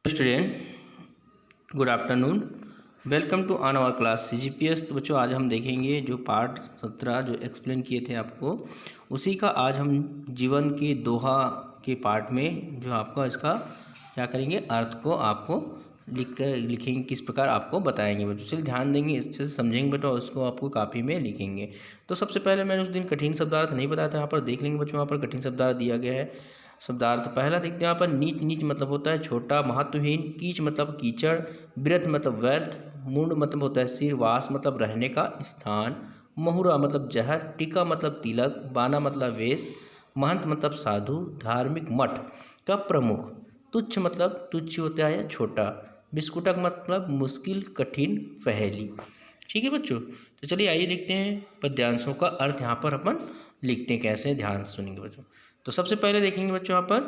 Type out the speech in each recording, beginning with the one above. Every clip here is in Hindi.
Student, good afternoon. Welcome to on our class CGPS। तो बच्चों, आज हम देखेंगे जो पार्ट 17 जो एक्सप्लेन किए थे आपको, उसी का आज हम जीवन के दोहा के पार्ट में जो आपका इसका क्या करेंगे, अर्थ को आपको लिखेंगे, किस प्रकार आपको बताएंगे बच्चों। चलिए ध्यान देंगे, अच्छे से समझेंगे बच्चों, उसको आपको कॉपी में लिखेंगे। तो सबसे पहले मैंने उस दिन कठिन शब्दार्थ नहीं बताया था, यहाँ पर देख लेंगे बच्चों। यहाँ पर कठिन शब्दार्थ दिया गया है। शब्दार्थ पहला देखते हैं यहाँ पर, नीच। नीच मतलब होता है छोटा, महत्वहीन। कीच मतलब कीचड़। बिरथ मतलब व्यर्थ। मुंड मतलब होता है सिर। वास मतलब रहने का स्थान। महुरा मतलब जहर। टीका मतलब तिलक। बाना मतलब वेश। महंत मतलब साधु। धार्मिक मठ का प्रमुख। तुच्छ मतलब तुच्छ होता है या छोटा। बिस्कुटक मतलब मुश्किल, कठिन, पहेली। ठीक है बच्चों, तो चलिए आइए देखते हैं पद्यांशों का अर्थ यहाँ पर अपन लिखते हैं कैसे, ध्यान से सुनेंगे बच्चों। तो सबसे पहले देखेंगे बच्चों यहाँ पर,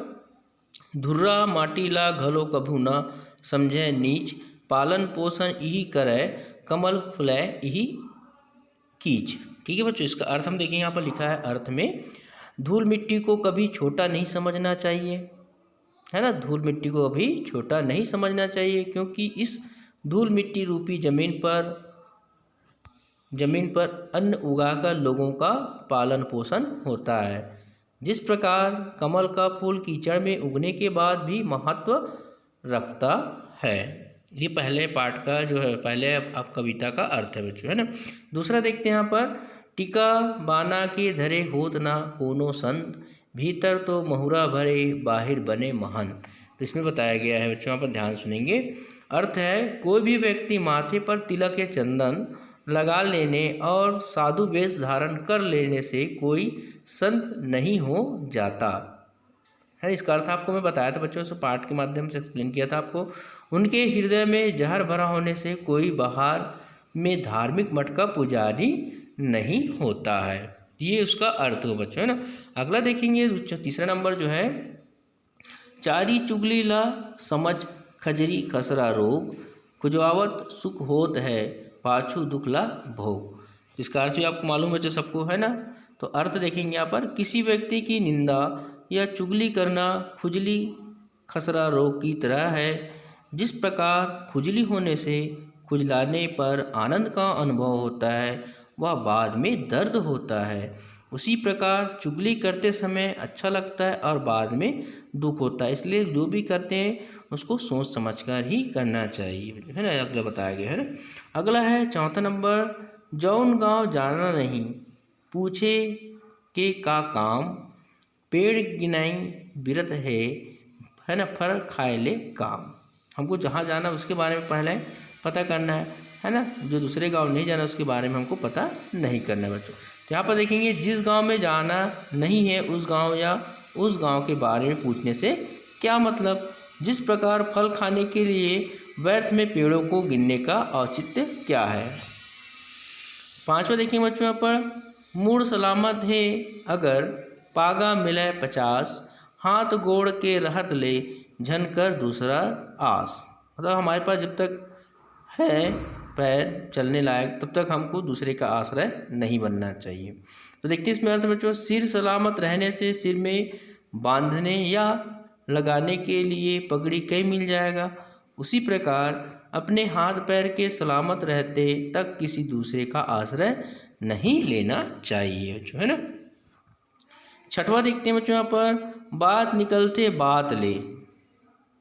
धुर्रा माटीला घलो कभू न समझे नीच। पालन पोषण यही करे, कमल फुलाए यही कीच। ठीक है बच्चों, इसका अर्थ हम देखेंगे। यहाँ पर लिखा है अर्थ में, धूल मिट्टी को कभी छोटा नहीं समझना चाहिए, है ना। धूल मिट्टी को कभी छोटा नहीं समझना चाहिए, क्योंकि इस धूल मिट्टी रूपी जमीन पर अन्न उगाकर लोगों का पालन पोषण होता है। जिस प्रकार कमल का फूल कीचड़ में उगने के बाद भी महत्व रखता है। ये पहले पार्ट का जो है, पहले आप कविता का अर्थ है बच्चों, है ना। दूसरा देखते हैं यहाँ पर, टीका बाना के धरे होत ना कोनो संत, भीतर तो महुरा भरे बाहिर बने महान। तो इसमें बताया गया है बच्चों, यहाँ पर ध्यान सुनेंगे। अर्थ है, कोई भी व्यक्ति माथे पर तिलक या चंदन लगा लेने और साधु वेश धारण कर लेने से कोई संत नहीं हो जाता है। इसका अर्थ आपको मैं बताया था बच्चों, इस पाठ के माध्यम से एक्सप्लेन किया था आपको। उनके हृदय में जहर भरा होने से कोई बाहर में धार्मिक मठ का पुजारी नहीं होता है। ये उसका अर्थ हो बच्चों, है ना। अगला देखेंगे, तीसरा नंबर जो है, चारी चुगली ला समझ खजरी खसरा रोग, खुजवावत सुख होत है पाछू दुखला भोग। इसका अर्थ भी आपको मालूम है जो सबको, है ना। तो अर्थ देखेंगे यहाँ पर, किसी व्यक्ति की निंदा या चुगली करना खुजली खसरा रोग की तरह है। जिस प्रकार खुजली होने से खुजलाने पर आनंद का अनुभव होता है, वह बाद में दर्द होता है, उसी प्रकार चुगली करते समय अच्छा लगता है और बाद में दुख होता है। इसलिए जो भी करते हैं उसको सोच समझकर ही करना चाहिए, है ना। अगला बताया गया है ना। अगला है चौथा नंबर, जौन गांव जाना नहीं पूछे के का काम, पेड़ गिनाई बिरत है ना, फर खाए ले काम। हमको जहाँ जाना उसके बारे में पहले पता करना है ना। जो दूसरे गांव नहीं जाना उसके बारे में हमको पता नहीं करना है बच्चों। तो यहाँ पर देखेंगे, जिस गांव में जाना नहीं है उस गांव या उस गांव के बारे में पूछने से क्या मतलब। जिस प्रकार फल खाने के लिए व्यर्थ में पेड़ों को गिनने का औचित्य क्या है। पांचवा देखेंगे बच्चों यहाँ पर, मूड सलामत है अगर पागा मिले 50, हाथ गोड़ के रहत ले झनकर दूसरा आस। मतलब हमारे पास जब तक है पैर चलने लायक तब तक हमको दूसरे का आश्रय नहीं बनना चाहिए। तो देखते हैं इसमें अर्थ बच्चों, सिर सलामत रहने से सिर में बांधने या लगाने के लिए पगड़ी कहीं मिल जाएगा, उसी प्रकार अपने हाथ पैर के सलामत रहते तक किसी दूसरे का आश्रय नहीं लेना चाहिए बच्चों, है ना। छठवां देखते हैं बच्चों यहाँ पर, बात निकलते बात ले,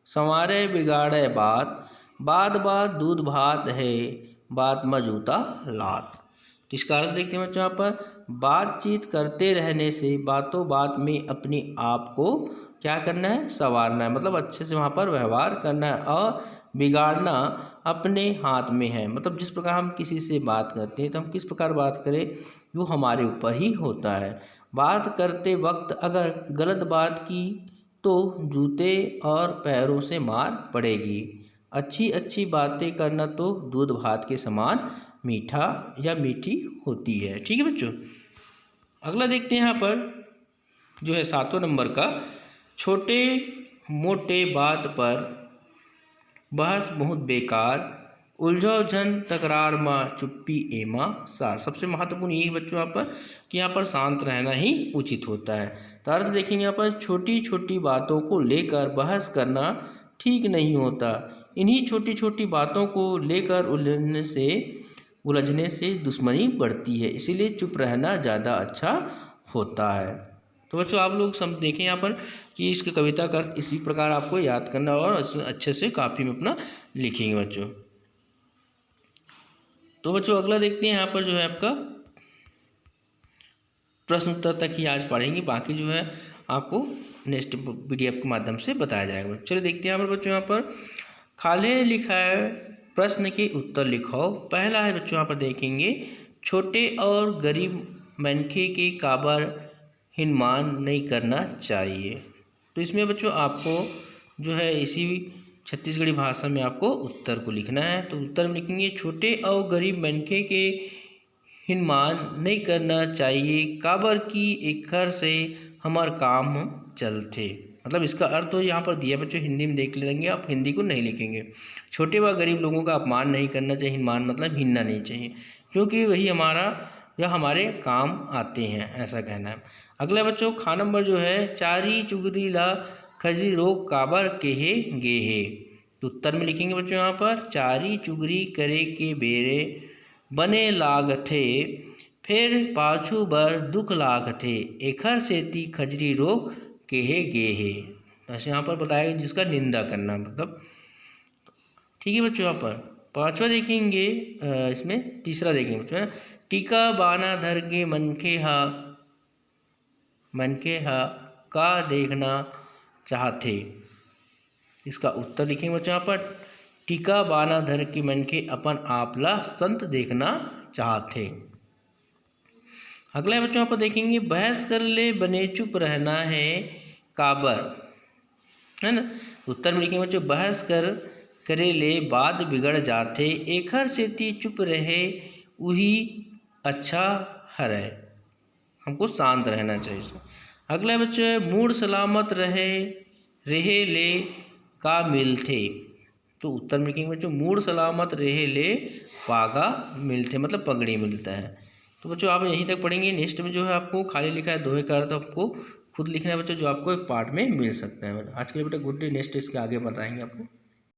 संवारे बिगाड़े बात, बात बात दूध भात है, बात मजूता लात। तो इसका अर्थ देखते हैं बच्चों यहाँ पर, बातचीत करते रहने से बातों बात में अपने आप को क्या करना है, संवारना है। मतलब अच्छे से वहाँ पर व्यवहार करना है, और बिगाड़ना अपने हाथ में है। मतलब जिस प्रकार हम किसी से बात करते हैं तो हम किस प्रकार बात करें वो हमारे ऊपर ही होता है। बात करते वक्त अगर गलत बात की तो जूते और पैरों से मार पड़ेगी। अच्छी अच्छी बातें करना तो दूध भात के समान मीठा या मीठी होती है। ठीक है बच्चों, अगला देखते हैं यहाँ पर जो है 7वां नंबर का, छोटे मोटे बात पर बहस बहुत बेकार, उलझो झन तकरार माँ चुप्पी एमा सार। सबसे महत्वपूर्ण यही बच्चों यहाँ पर कि यहाँ पर शांत रहना ही उचित होता है। तो अर्थ देखेंगे यहाँ पर, छोटी छोटी बातों को लेकर बहस करना ठीक नहीं होता। इन्हीं छोटी छोटी बातों को लेकर उलझने से दुश्मनी बढ़ती है, इसीलिए चुप रहना ज़्यादा अच्छा होता है। तो बच्चों आप लोग सब देखें यहाँ पर कि इसकी कविता का अर्थ इसी प्रकार आपको याद करना और अच्छे से कॉपी में अपना लिखेंगे बच्चों। तो बच्चों अगला देखते हैं यहाँ पर जो है आपका प्रश्न उत्तर तक ही आज पढ़ेंगे, बाकी जो है आपको नेक्स्ट PDF के माध्यम से बताया जाएगा। चलिए देखते हैं यहाँ पर बच्चों, यहाँ पर खाली लिखा है प्रश्न के उत्तर लिखो। पहला है बच्चों यहाँ पर देखेंगे, छोटे और गरीब मनखे के काबर हिनमान नहीं करना चाहिए। तो इसमें बच्चों आपको जो है इसी छत्तीसगढ़ी भाषा में आपको उत्तर को लिखना है। तो उत्तर में लिखेंगे, छोटे और गरीब मनखे के हिनमान नहीं करना चाहिए, काबर की एखर से हमार काम चलते। मतलब इसका अर्थ तो यहाँ पर दिया बच्चों, हिंदी में देख लेंगे आप, हिंदी को नहीं लिखेंगे। छोटे व गरीब लोगों का अपमान नहीं करना चाहिए, हिनमान मतलब हिनना नहीं चाहिए, क्योंकि वही हमारे काम आते हैं, ऐसा कहना है। अगला बच्चों खा नंबर जो है, चारी चुगरी ला खजरी रोग काबर केहे गेहे। तो उत्तर में लिखेंगे बच्चों यहाँ पर, चारी चुगरी करे के बेरे बने लागथे, फिर पाछू बर दुख लागथे, एखर सेती खजरी रोग केहे गेहे। ऐसे यहाँ पर बताया जिसका निंदा करना मतलब। ठीक है बच्चों, यहाँ पर पांचवा देखेंगे, इसमें तीसरा देखेंगे बच्चों ना, टीका बाना धर के मनखे हा का देखना चाहते। इसका उत्तर लिखेंगे बच्चों यहाँ पर, टीका बाना धर के मनखे अपन आपला संत देखना चाहते। अगला बच्चों यहाँ पर देखेंगे, बहस कर ले बने चुप रहना है काबर, है ना। उत्तर में लिखेंगे बच्चों, बहस करे ले बात बिगड़ जाते, एखर सेती चुप रहे वही अच्छा हरे। हमको शांत रहना चाहिए इसमें। अगला बच्चों, मूड सलामत रहे ले का मिलथे। तो उत्तर में लिखेंगे बच्चों, मूड सलामत रहे ले पागा मिलथे, मतलब पगड़ी मिलता है। तो बच्चों आप यहीं तक पढ़ेंगे। नेक्स्ट में जो है आपको खाली लिखा है दोहे का अर्थ आपको खुद लिखना है बच्चों, जो आपको एक पार्ट में मिल सकता है। आज के लिए बेटा गुड डे, नेक्स्ट इसके आगे बताएंगे आपको।